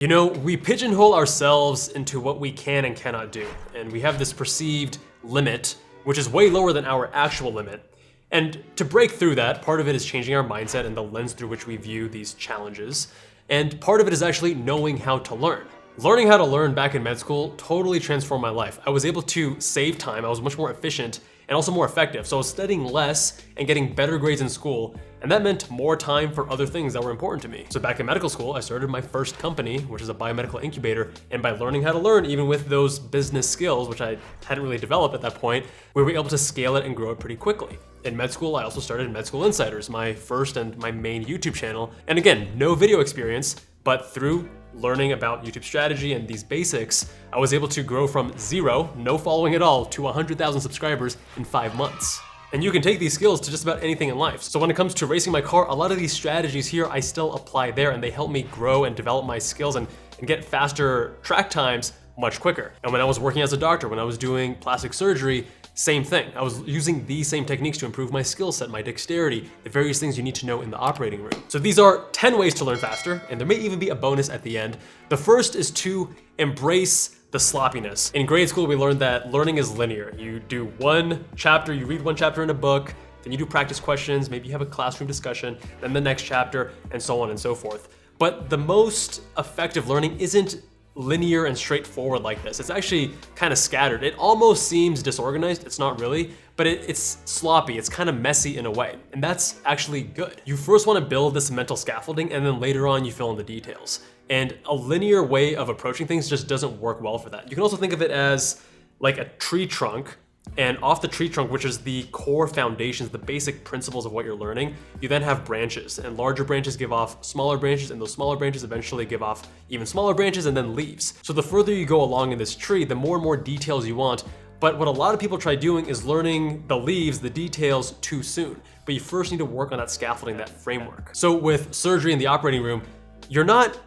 You know, we pigeonhole ourselves into what we can and cannot do, and we have this perceived limit, which is way lower than our actual limit. And to break through that, part of it is changing our mindset and the lens through which we view these challenges, and part of it is actually knowing how to learn. Learning how to learn back in med school totally transformed my life. I was able to save time, I was much more efficient, and also more effective. So I was studying less and getting better grades in school, and that meant more time for other things that were important to me. So back in medical school, I started my first company, which is a biomedical incubator, and by learning how to learn, even with those business skills, which I hadn't really developed at that point, we were able to scale it and grow it pretty quickly. In med school, I also started Med School Insiders, my first and my main YouTube channel. And again, no video experience, but through learning about YouTube strategy and these basics, I was able to grow from zero, no following at all, to 100,000 subscribers in 5 months. And you can take these skills to just about anything in life. So when it comes to racing my car, a lot of these strategies here, I still apply there, and they help me grow and develop my skills and get faster track times much quicker. And when I was working as a doctor, when I was doing plastic surgery, same thing. I was using these same techniques to improve my skill set, my dexterity, the various things you need to know in the operating room. So these are 10 ways to learn faster, and there may even be a bonus at the end. The first is to embrace the sloppiness. In grade school, we learned that learning is linear. You do one chapter, you read one chapter in a book, then you do practice questions, maybe you have a classroom discussion, then the next chapter, and so on and so forth. But the most effective learning isn't linear and straightforward like this. It's actually kind of scattered. It almost seems disorganized, it's not really, but it's sloppy, it's kind of messy in a way, and that's actually good. You first want to build this mental scaffolding, and then later on you fill in the details. And a linear way of approaching things just doesn't work well for that. You can also think of it as like a tree trunk, and off the tree trunk, which is the core foundations, the basic principles of what you're learning, you then have branches, and larger branches give off smaller branches, and those smaller branches eventually give off even smaller branches and then leaves. So the further you go along in this tree, the more and more details you want. But what a lot of people try doing is learning the leaves, the details, too soon. But you first need to work on that scaffolding, that framework. So with surgery in the operating room, you're not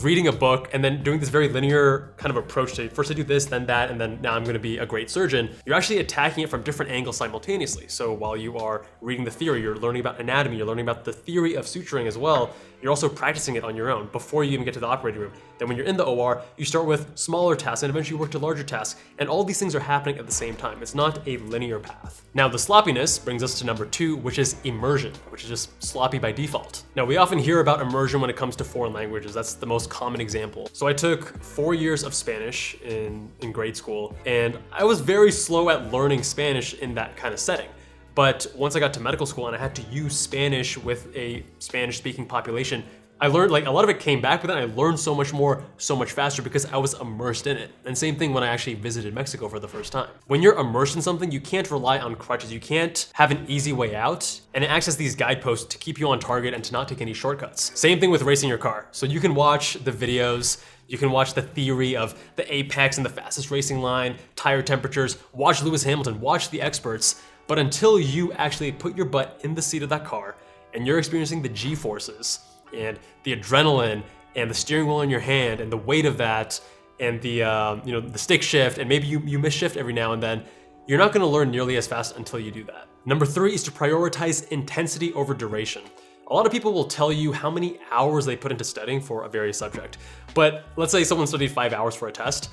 reading a book and then doing this very linear kind of approach to first I do this, then that, and then now I'm gonna be a great surgeon. You're actually attacking it from different angles simultaneously. So while you are reading the theory, you're learning about anatomy, you're learning about the theory of suturing as well. You're also practicing it on your own before you even get to the operating room. Then when you're in the OR, you start with smaller tasks and eventually work to larger tasks. And all these things are happening at the same time. It's not a linear path. Now the sloppiness brings us to number 2, which is immersion, which is just sloppy by default. Now we often hear about immersion when it comes to foreign languages. That's the most common example. So I took 4 years of Spanish in grade school, and I was very slow at learning Spanish in that kind of setting. But once I got to medical school and I had to use Spanish with a Spanish-speaking population, I learned, like, a lot of it came back, but then I learned so much more, so much faster because I was immersed in it. And same thing when I actually visited Mexico for the first time. When you're immersed in something, you can't rely on crutches. You can't have an easy way out, and it acts as these guideposts to keep you on target and to not take any shortcuts. Same thing with racing your car. So you can watch the videos, you can watch the theory of the apex and the fastest racing line, tire temperatures, watch Lewis Hamilton, watch the experts, but until you actually put your butt in the seat of that car and you're experiencing the G-forces and the adrenaline and the steering wheel in your hand and the weight of that and the the stick shift, and maybe you miss shift every now and then, you're not gonna learn nearly as fast until you do that. Number 3 is to prioritize intensity over duration. A lot of people will tell you how many hours they put into studying for a various subject. But let's say someone studied 5 hours for a test.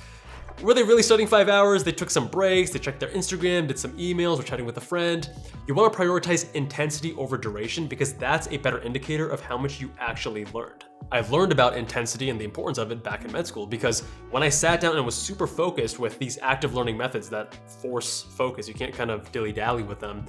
Were they really studying 5 hours? They took some breaks, they checked their Instagram, did some emails, or chatting with a friend. You want to prioritize intensity over duration because that's a better indicator of how much you actually learned. I learned about intensity and the importance of it back in med school because when I sat down and was super focused with these active learning methods that force focus, you can't kind of dilly-dally with them,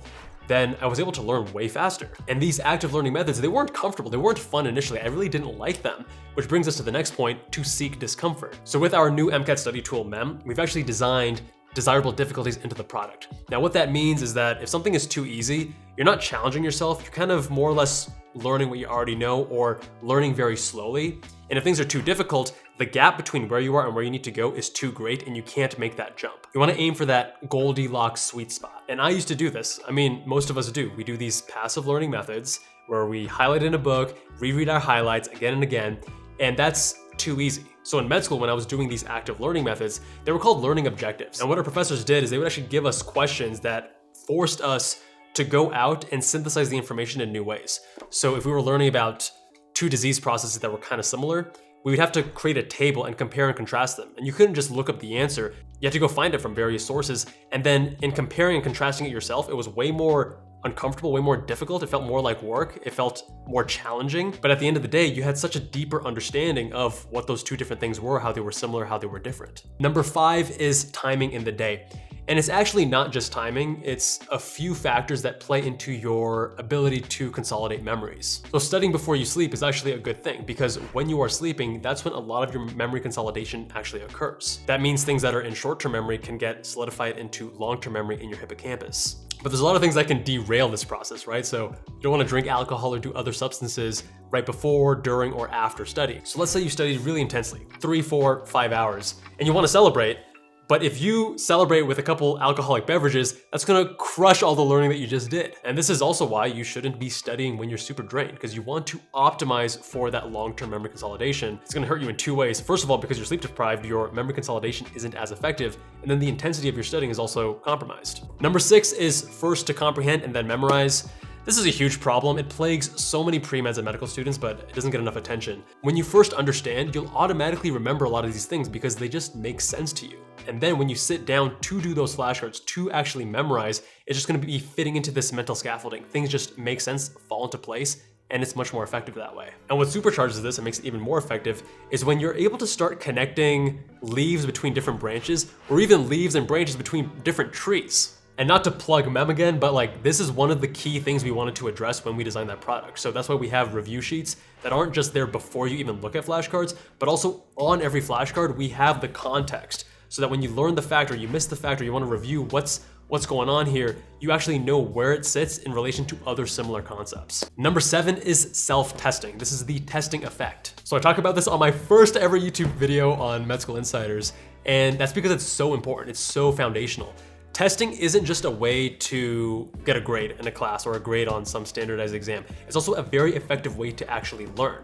then I was able to learn way faster. And these active learning methods, they weren't comfortable, they weren't fun initially, I really didn't like them, which brings us to the next point, to seek discomfort. So with our new MCAT study tool, MEM, we've actually designed desirable difficulties into the product. Now what that means is that if something is too easy, you're not challenging yourself, you're kind of more or less learning what you already know or learning very slowly. And if things are too difficult, the gap between where you are and where you need to go is too great and you can't make that jump. You want to aim for that Goldilocks sweet spot. And I used to do this. I mean, most of us do. We do these passive learning methods where we highlight in a book, reread our highlights again and again, and that's too easy. So in med school, when I was doing these active learning methods, they were called learning objectives. And what our professors did is they would actually give us questions that forced us to go out and synthesize the information in new ways. So if we were learning about two disease processes that were kind of similar, we would have to create a table and compare and contrast them. And you couldn't just look up the answer. You had to go find it from various sources. And then in comparing and contrasting it yourself, it was way more uncomfortable, way more difficult. It felt more like work. It felt more challenging. But at the end of the day, you had such a deeper understanding of what those two different things were, how they were similar, how they were different. Number 5 is timing in the day. And it's actually not just timing, it's a few factors that play into your ability to consolidate memories. So studying before you sleep is actually a good thing, because when you are sleeping, that's when a lot of your memory consolidation actually occurs. That means things that are in short-term memory can get solidified into long-term memory in your hippocampus. But there's a lot of things that can derail this process, right? So you don't want to drink alcohol or do other substances right before, during, or after studying. So let's say you studied really intensely, 3, 4, 5 hours, and you want to celebrate. But if you celebrate with a couple alcoholic beverages, that's gonna crush all the learning that you just did. And this is also why you shouldn't be studying when you're super drained, because you want to optimize for that long-term memory consolidation. It's gonna hurt you in 2 ways. First of all, because you're sleep deprived, your memory consolidation isn't as effective, and then the intensity of your studying is also compromised. Number 6 is first to comprehend and then memorize. This is a huge problem. It plagues so many pre-meds and medical students, but it doesn't get enough attention. When you first understand, you'll automatically remember a lot of these things because they just make sense to you. And then when you sit down to do those flashcards, to actually memorize, it's just gonna be fitting into this mental scaffolding. Things just make sense, fall into place, and it's much more effective that way. And what supercharges this and makes it even more effective is when you're able to start connecting leaves between different branches, or even leaves and branches between different trees. And not to plug Mem again, but like this is one of the key things we wanted to address when we designed that product. So that's why we have review sheets that aren't just there before you even look at flashcards, but also on every flashcard, we have the context so that when you learn the fact or you miss the fact or you want to review what's going on here, you actually know where it sits in relation to other similar concepts. Number 7 is self-testing. This is the testing effect. So I talk about this on my first ever YouTube video on Med School Insiders, and that's because it's so important. It's so foundational. Testing isn't just a way to get a grade in a class or a grade on some standardized exam. It's also a very effective way to actually learn.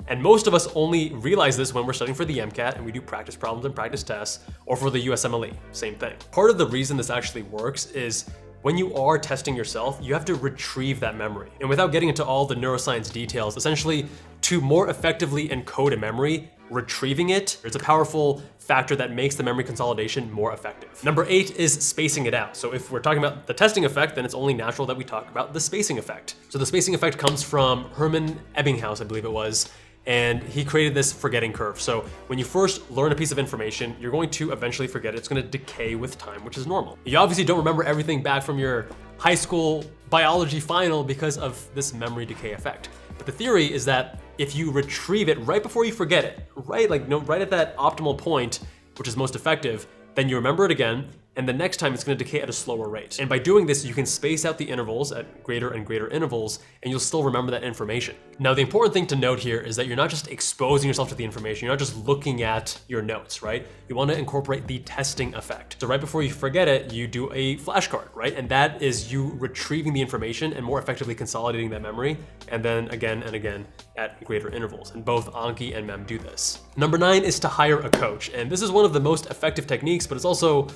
And most of us only realize this when we're studying for the MCAT and we do practice problems and practice tests, or for the USMLE, same thing. Part of the reason this actually works is when you are testing yourself, you have to retrieve that memory. And without getting into all the neuroscience details, essentially to more effectively encode a memory, retrieving it, it's a powerful factor that makes the memory consolidation more effective. Number 8 is spacing it out. So if we're talking about the testing effect, then it's only natural that we talk about the spacing effect. So the spacing effect comes from Hermann Ebbinghaus, I believe it was, and he created this forgetting curve. So when you first learn a piece of information, you're going to eventually forget it. It's gonna decay with time, which is normal. You obviously don't remember everything back from your high school biology final because of this memory decay effect. But the theory is that if you retrieve it right before you forget it, right at that optimal point, which is most effective, then you remember it again, and the next time it's gonna decay at a slower rate. And by doing this, you can space out the intervals at greater and greater intervals, and you'll still remember that information. Now, the important thing to note here is that you're not just exposing yourself to the information, you're not just looking at your notes, right? You wanna incorporate the testing effect. So right before you forget it, you do a flashcard, right? And that is you retrieving the information and more effectively consolidating that memory, and then again and again at greater intervals. And both Anki and Mem do this. Number 9 is to hire a coach. And this is one of the most effective techniques, but it's also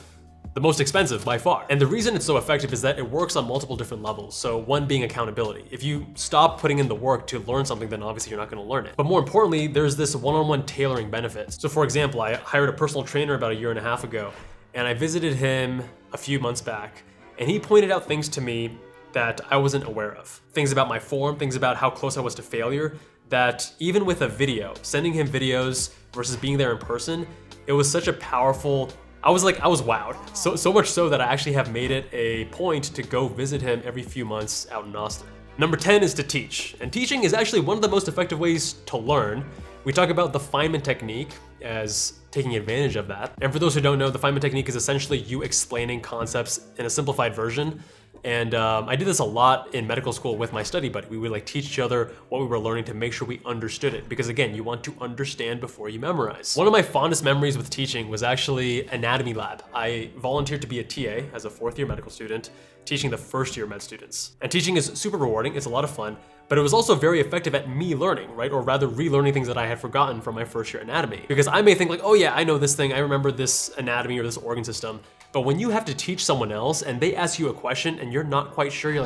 the most expensive by far. And the reason it's so effective is that it works on multiple different levels. So one being accountability. If you stop putting in the work to learn something, then obviously you're not gonna learn it. But more importantly, there's this one-on-one tailoring benefit. So for example, I hired a personal trainer about 1.5 years ago, and I visited him a few months back, and he pointed out things to me that I wasn't aware of. Things about my form, things about how close I was to failure, that even with a video, sending him videos versus being there in person, it was such a powerful, I was wowed. So much so that I actually have made it a point to go visit him every few months out in Austin. Number 10 is to teach. And teaching is actually one of the most effective ways to learn. We talk about the Feynman technique as taking advantage of that. And for those who don't know, the Feynman technique is essentially you explaining concepts in a simplified version. And I did this a lot in medical school with my study buddy. We would teach each other what we were learning to make sure we understood it. Because again, you want to understand before you memorize. One of my fondest memories with teaching was actually anatomy lab. I volunteered to be a TA as a 4th year medical student, teaching the 1st year med students. And teaching is super rewarding, it's a lot of fun, but it was also very effective at me learning, right? Or rather relearning things that I had forgotten from my 1st year anatomy. Because I may think oh yeah, I know this thing, I remember this anatomy or this organ system. But when you have to teach someone else and they ask you a question and you're not quite sure, you're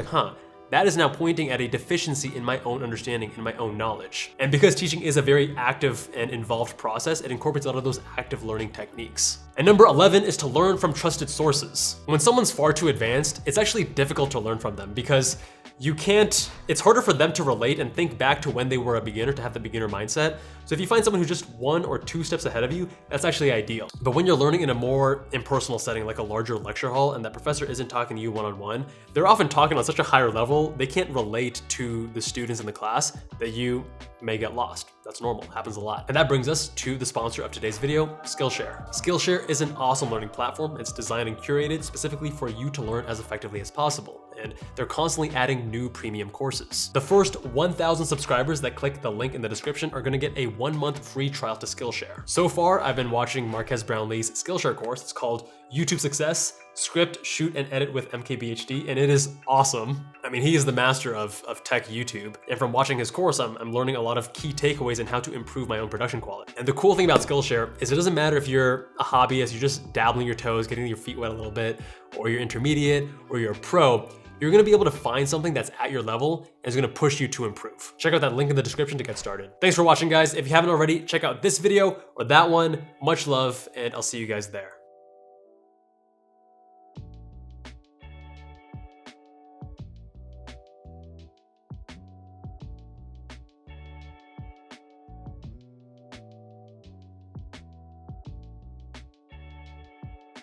that is now pointing at a deficiency in my own understanding, in my own knowledge. And because teaching is a very active and involved process, it incorporates a lot of those active learning techniques. And number 11 is to learn from trusted sources. When someone's far too advanced, it's actually difficult to learn from them because it's harder for them to relate and think back to when they were a beginner, to have the beginner mindset. So if you find someone who's just 1 or 2 steps ahead of you, that's actually ideal. But when you're learning in a more impersonal setting, like a larger lecture hall, and that professor isn't talking to you one-on-one, they're often talking on such a higher level, they can't relate to the students in the class that you may get lost. That's normal, happens a lot. And that brings us to the sponsor of today's video, Skillshare. Skillshare is an awesome learning platform. It's designed and curated specifically for you to learn as effectively as possible. And they're constantly adding new premium courses. The first 1,000 subscribers that click the link in the description are gonna get a 1-month free trial to Skillshare. So far, I've been watching Marques Brownlee's Skillshare course. It's called YouTube Success, Script, Shoot, and Edit with MKBHD, and it is awesome. I mean, he is the master of tech YouTube. And from watching his course, I'm learning a lot of key takeaways in how to improve my own production quality. And the cool thing about Skillshare is it doesn't matter if you're a hobbyist, you're just dabbling your toes, getting your feet wet a little bit, or you're intermediate, or you're a pro, you're gonna be able to find something that's at your level and is gonna push you to improve. Check out that link in the description to get started. Thanks for watching, guys. If you haven't already, check out this video or that one. Much love, and I'll see you guys there.